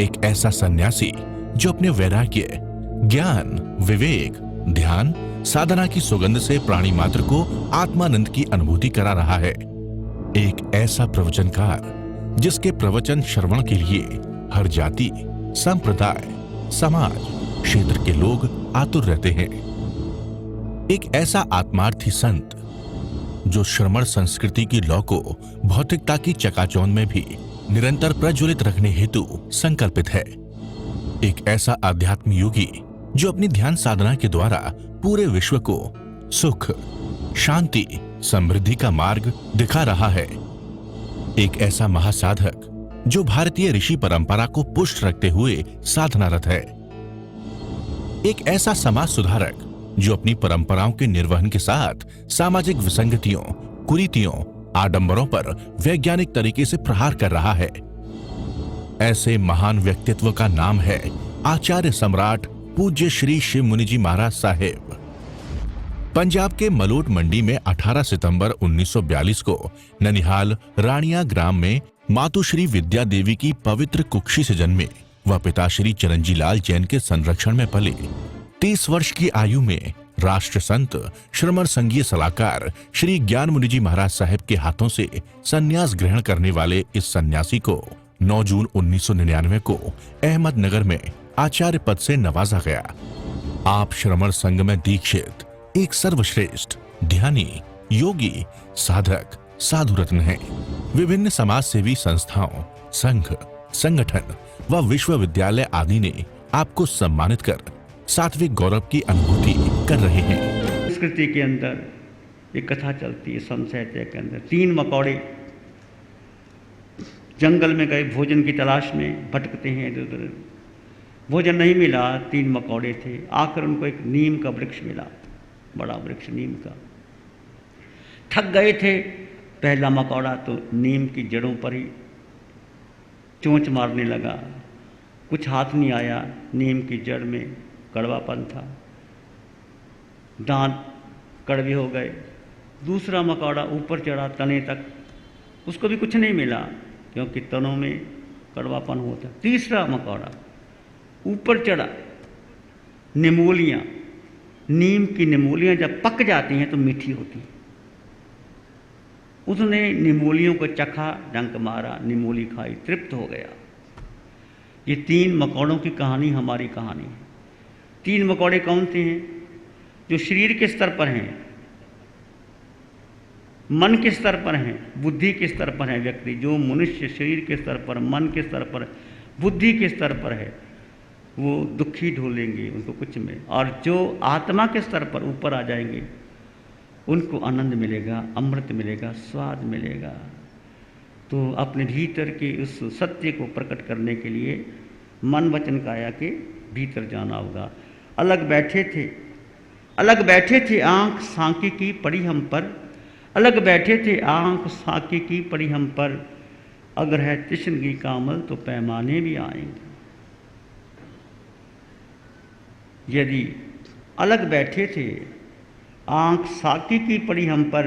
एक ऐसा सन्यासी जो अपने वैराग्य, ज्ञान, विवेक, ध्यान, साधना की सुगंध से प्राणी मात्र को आत्मानंद की अनुभूति करा रहा है। एक ऐसा प्रवचनकार जिसके प्रवचन श्रवण के लिए हर जाति, संप्रदाय, समाज, क्षेत्र के लोग आतुर रहते हैं। एक ऐसा आत्मार्थी संत जो श्रमण संस्कृति की लौ को भौतिकता की चकाचौंध में भी निरंतर प्रज्वलित रखने हेतु संकल्पित है। एक ऐसा आध्यात्म योगी जो अपनी ध्यान साधना के द्वारा पूरे विश्व को सुख, शांति, समृद्धि का मार्ग दिखा रहा है। एक ऐसा महासाधक जो भारतीय ऋषि परंपरा को पुष्ट रखते हुए साधनारत है। एक ऐसा समाज सुधारक जो अपनी परंपराओं के निर्वहन के साथ सामाजिक विसंगतियों, कुरीतियों, आडंबरों पर वैज्ञानिक तरीके से प्रहार कर रहा है। ऐसे महान व्यक्तित्व का नाम है आचार्य सम्राट पूज्य श्री शिव मुनि जी महाराज साहेब। पंजाब के मलोट मंडी में 18 सितंबर 1942 को ननिहाल रानिया ग्राम में मातुश्री विद्या देवी की पवित्र कुक्षी से जन्मे व पिता श्री चिरंजी लाल जैन के संरक्षण में पले। 30 वर्ष की आयु में राष्ट्र संत श्रमण संघीय सलाहकार श्री ज्ञान मुनि जी महाराज साहेब के हाथों से संन्यास ग्रहण करने वाले इस सन्यासी को 9 जून 1999 को अहमदनगर में आचार्य पद से नवाजा गया। आप श्रमण संघ में दीक्षित एक सर्वश्रेष्ठ ध्यानी, योगी, साधक, साधु रत्न हैं। विभिन्न समाज सेवी संस्थाओं, संघ, संगठन व विश्वविद्यालय आदि ने आपको सम्मानित कर सात्विक गौरव की अनुभूति कर रहे हैं। संस्कृति के अंदर एक कथा चलती है, संत साहित्य के अंदर 3 मकौड़े जंगल में गए भोजन की तलाश में, भटकते हैं इधर उधर, भोजन नहीं मिला। 3 मकौड़े थे, आकर उनको एक नीम का वृक्ष मिला, बड़ा वृक्ष नीम का। थक गए थे, पहला मकौड़ा तो नीम की जड़ों पर ही चोंच मारने लगा, कुछ हाथ नहीं आया, नीम की जड़ में कड़वापन था, दांत कड़वे हो गए। दूसरा मकौड़ा ऊपर चढ़ा तने तक, उसको भी कुछ नहीं मिला क्योंकि तनों में कड़वापन होता। तीसरा मकौड़ा ऊपर चढ़ा, निमोलियाँ, नीम की निमोलियाँ जब पक जाती हैं तो मीठी होती हैं। उसने निमोलियों को चखा, डंक मारा, निमोली खाई, तृप्त हो गया। ये 3 मकौड़ों की कहानी हमारी कहानी है। 3 मकौड़े कौन से हैं? जो शरीर के स्तर पर हैं, मन के स्तर पर हैं, बुद्धि के स्तर पर है व्यक्ति। जो मनुष्य शरीर के स्तर पर, मन के स्तर पर, बुद्धि के स्तर पर है, वो दुखी ढोलेंगे, उनको कुछ में। और जो आत्मा के स्तर पर ऊपर आ जाएंगे, उनको आनंद मिलेगा, अमृत मिलेगा, स्वाद मिलेगा। तो अपने भीतर के उस सत्य को प्रकट करने के लिए मन वचन काया के भीतर जाना होगा। अलग बैठे थे, अलग बैठे थे, आंख साकी की पड़ी हम पर, अलग बैठे थे, आंख साकी की पड़ी हम पर। अगर है तिश्नगी का अमल तो पैमाने भी आएंगे। यदि अलग बैठे थे, आंख साकी की पड़ी हम पर,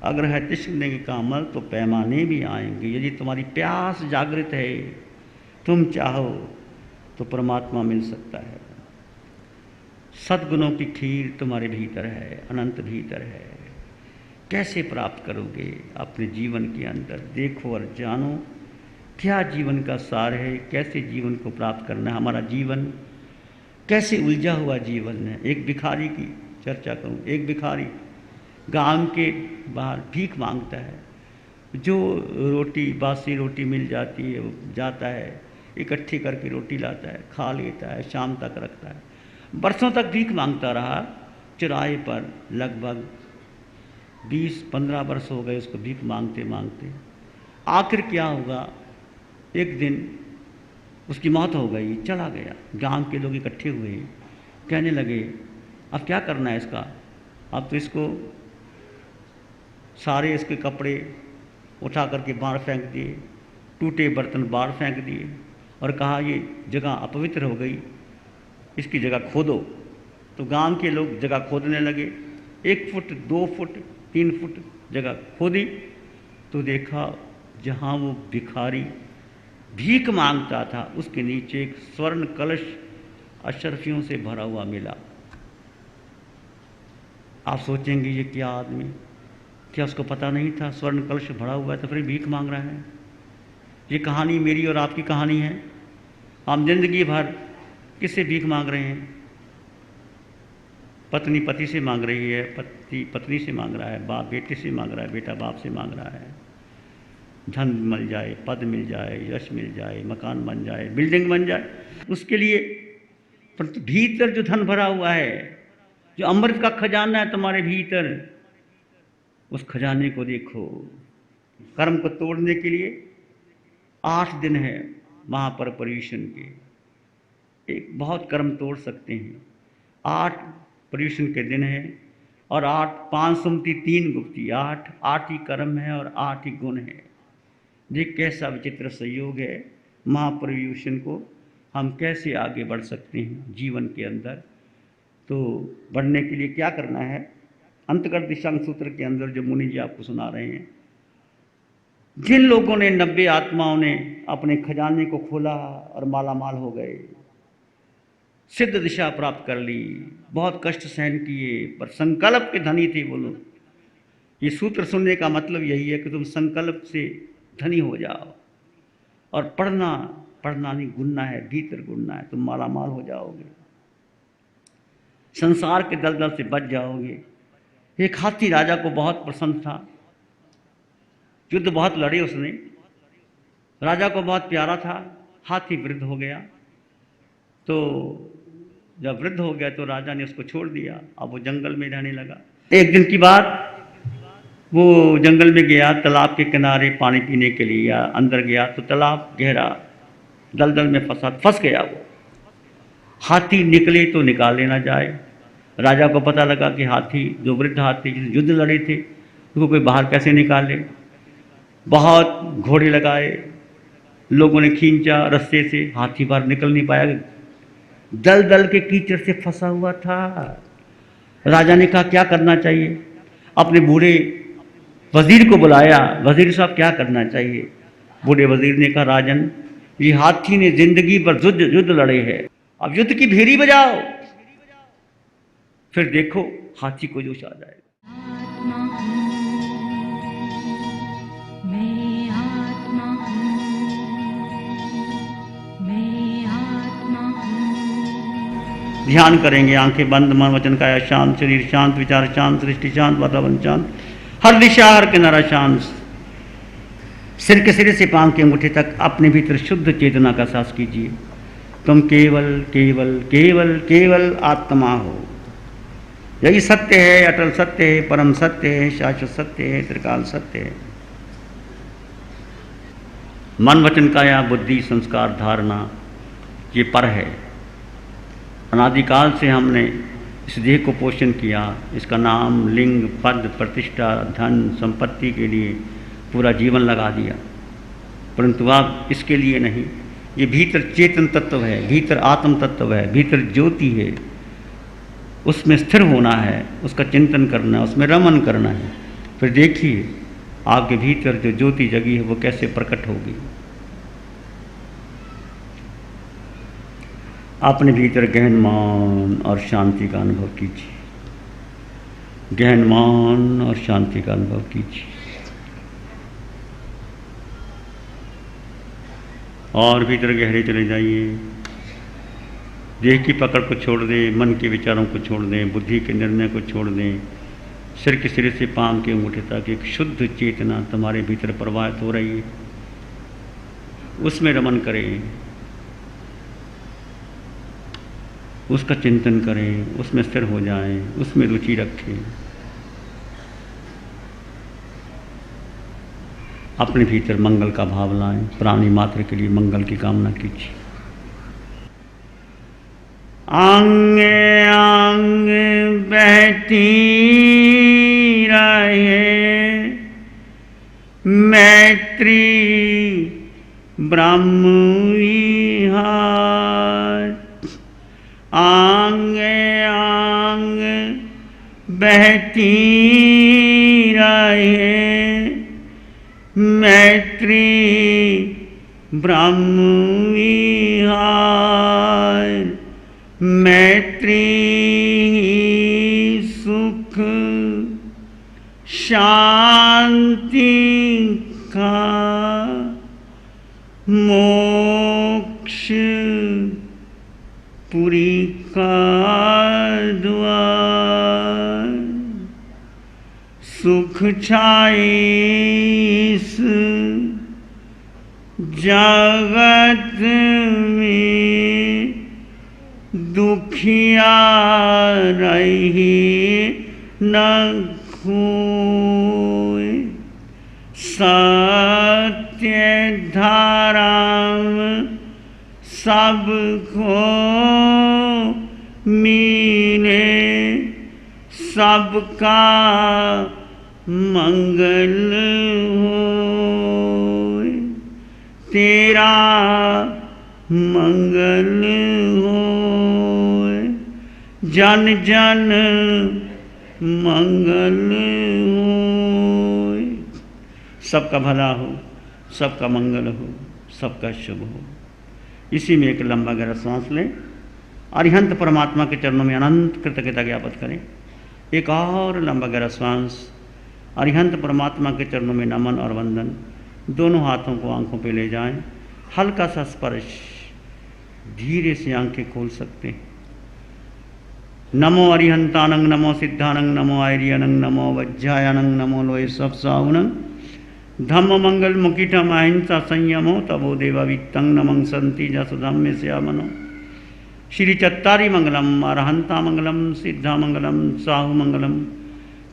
अगर है तिश्नगी का अमल तो पैमाने भी आएंगे। यदि तुम्हारी प्यास जागृत है, तुम चाहो तो परमात्मा मिल सकता है। सद्गुणों की खीर तुम्हारे भीतर है, अनंत भीतर है। कैसे प्राप्त करोगे? अपने जीवन के अंदर देखो और जानो क्या जीवन का सार है, कैसे जीवन को प्राप्त करना है। हमारा जीवन कैसे उलझा हुआ जीवन है। एक भिखारी की चर्चा करूं। एक भिखारी गांव के बाहर भीख मांगता है। जो रोटी, बासी रोटी मिल जाती है, वो जाता है, इकट्ठी करके रोटी लाता है, खा लेता है, शाम तक रखता है। बरसों तक भीख मांगता रहा चौराहे पर। लगभग 20-15 वर्ष हो गए उसको भीख मांगते मांगते। आखिर क्या हुआ, एक दिन उसकी मौत हो गई, चला गया। गांव के लोग इकट्ठे हुए, कहने लगे अब क्या करना है इसका। अब तो इसको सारे इसके कपड़े उठा करके बाहर फेंक दिए, टूटे बर्तन बाहर फेंक दिए और कहा ये जगह अपवित्र हो गई, इसकी जगह खोदो। तो गांव के लोग जगह खोदने लगे। 1 फुट, 2 फुट, 3 फुट जगह खोदी तो देखा जहाँ वो भिखारी भीख मांगता था, उसके नीचे एक स्वर्ण कलश अशर्फियों से भरा हुआ मिला। आप सोचेंगे ये क्या आदमी, क्या उसको पता नहीं था स्वर्ण कलश भरा हुआ है तो फिर भीख मांग रहा है? ये कहानी मेरी और आपकी कहानी है। हम जिंदगी भर किससे भीख मांग रहे हैं? पत्नी पति से मांग रही है, पति पत्नी से मांग रहा है, बाप बेटे से मांग रहा है, बेटा बाप से मांग रहा है। धन मिल जाए, पद मिल जाए, यश मिल जाए, मकान बन जाए, बिल्डिंग बन जाए, उसके लिए। परंतु भीतर जो धन भरा हुआ है, जो अमृत का खजाना है तुम्हारे भीतर, उस खजाने को देखो। कर्म को तोड़ने के लिए 8 दिन है महापर पर्यूषण के। एक बहुत कर्म तोड़ सकते हैं। 8 पर्यूषण के दिन है और 8 5 सुमति 3 गुप्ती, 8 ही कर्म है और 8 ही गुण है। देख कैसा विचित्र संयोग है। महापर्यूषण को हम कैसे आगे बढ़ सकते हैं जीवन के अंदर? तो बढ़ने के लिए क्या करना है? अंतर्गत दिशांग सूत्र के अंदर जो मुनि जी आपको सुना रहे हैं, जिन लोगों ने 90 आत्माओं ने अपने खजाने को खोला और मालामाल हो गए, सिद्ध दिशा प्राप्त कर ली, बहुत कष्ट सहन किए, पर संकल्प के धनी थे वो लोग। ये सूत्र सुनने का मतलब यही है कि तुम संकल्प से धनी हो जाओ और पढ़ना नहीं, गुनना है, भीतर गुनना है, तुम मालामाल हो जाओगे, संसार के दलदल से बच जाओगे। एक हाथी राजा को बहुत पसंद था, युद्ध बहुत लड़े उसने, राजा को बहुत प्यारा था। हाथी वृद्ध हो गया, तो जब वृद्ध हो गया तो राजा ने उसको छोड़ दिया। अब वो जंगल में रहने लगा। एक दिन की बात, वो जंगल में गया, तालाब के किनारे पानी पीने के लिए या अंदर गया तो तालाब गहरा, दलदल में फंस गया वो। हाथी निकले तो निकाल लेना जाए। राजा को पता लगा कि हाथी, जो वृद्ध हाथी जिस युद्ध लड़े थे, उसको कोई बाहर कैसे निकाले। बहुत घोड़े लगाए, लोगों ने खींचा रस्से से, हाथी बाहर निकल नहीं पाया, दलदल के कीचड़ से फंसा हुआ था। राजा ने कहा क्या करना चाहिए? अपने बूढ़े वजीर को बुलाया। वजीर साहब क्या करना चाहिए? बूढ़े वजीर ने कहा राजन, ये हाथी ने जिंदगी भर युद्ध लड़े हैं, अब युद्ध की भेरी बजाओ, फिर देखो हाथी को जोश आ जाएगा। ध्यान करेंगे, आंखें बंद, मन वचन काया शांत, शरीर शांत, विचार शांत, सृष्टि शांत, वातावरण शांत, हर दिशा हर किनारा शांत। सिर के सिरे से पांव के अंगूठे तक अपने भीतर शुद्ध चेतना का एहसास कीजिए। तुम केवल केवल केवल केवल आत्मा हो। यही सत्य है, अटल सत्य है, परम सत्य है, शाश्वत सत्य है, त्रिकाल सत्य है। मन वचन काया बुद्धि संस्कार धारणा, ये पर है। अनादिकाल से हमने इस देह को पोषण किया, इसका नाम, लिंग, पद, प्रतिष्ठा, धन, संपत्ति के लिए पूरा जीवन लगा दिया, परंतु अब इसके लिए नहीं। ये भीतर चेतन तत्व है, भीतर आत्म तत्व है, भीतर ज्योति है, उसमें स्थिर होना है, उसका चिंतन करना है, उसमें रमन करना है। फिर देखिए आपके भीतर जो ज्योति जगी है वो कैसे प्रकट होगी। अपने भीतर गहन मौन और शांति का अनुभव कीजिए। गहन मौन और शांति का अनुभव कीजिए। और भीतर गहरे चले जाइए। देह की पकड़ को छोड़ दें, मन के विचारों को छोड़ दें, बुद्धि के निर्णय को छोड़ दें। सिर के सिरे से पांव के अंगूठे तक एक शुद्ध चेतना तुम्हारे भीतर प्रवाहित हो रही है, उसमें रमन करें, उसका चिंतन करें, उसमें स्थिर हो जाएं, उसमें रुचि रखें। अपने भीतर मंगल का भाव लाएं, प्राणी मात्र के लिए मंगल की कामना कीजिए। आंगे आंगे बहती रहे मैत्री ब्रह्म विहार। आंगे आंग बहती रहे मैत्री ब्रह्म विहार मैत्री सुख शांति का मोक्ष पुरी का द्वार सुख छाए इस जगत में दुखिया रही न कोई सत्य धारा सबको मिले सबका मंगल होए तेरा मंगल होए जन जन मंगल होए सबका भला हो सबका मंगल हो सबका शुभ हो। इसी में एक लंबा गहरा सांस लें। अरिहंत परमात्मा के चरणों में अनंत कृतज्ञता ज्ञापित करें। एक और लंबा गहरा सांस। अरिहंत परमात्मा के चरणों में नमन और वंदन। दोनों हाथों को आंखों पे ले जाएं। हल्का सा स्पर्श। धीरे से आंखें खोल सकते हैं। नमो अरिहंतानंग नमो सिद्धानंग नमो आर्यनंग नमो वज्जायानंग नमो लोय सब साउनंग धम्म मंगल मुकिटम अहिंसा संयमो तबो देवा वित्तंग नमंग संति जसधम्य श्यामनो। श्री चत्तारी मंगलम अरहंता मंगलम सिद्धा मंगलम साहु मंगलम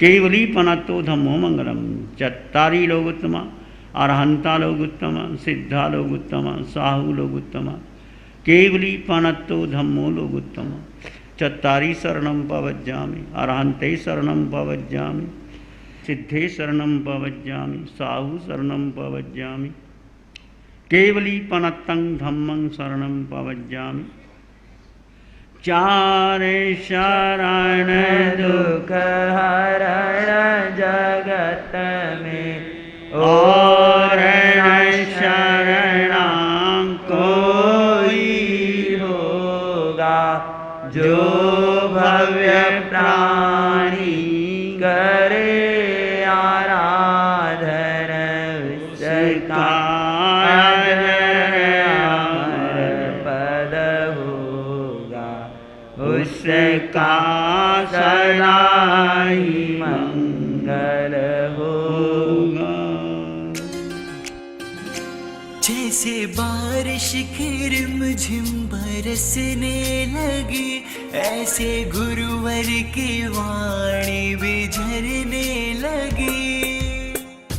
केवली पनतो धम्मो मंगलम। चत्तारी लोग उत्तम अरहंता लोग उत्तम सिद्धा लोग उत्तम साहु लोग उत्तम केवली पनतो धम्मो लोग उत्तम। चत्तारी शरणं पवज्जामि अरहंते शरणं पवज्जामि सिद्धे शरणं पवज्जामि साहु शरणं पवज्जामि केवली पनत्तं धम्मं शरणं पवज्जामि। चारे शरण दुख हरण जगत में और शरण कोई होगा जो भव्य प्राणी करे उसका सदा ही मंगल होगा। जैसे बारिश की रिमझिम बरसने लगी ऐसे गुरुवर की वाणी भी झरने लगी।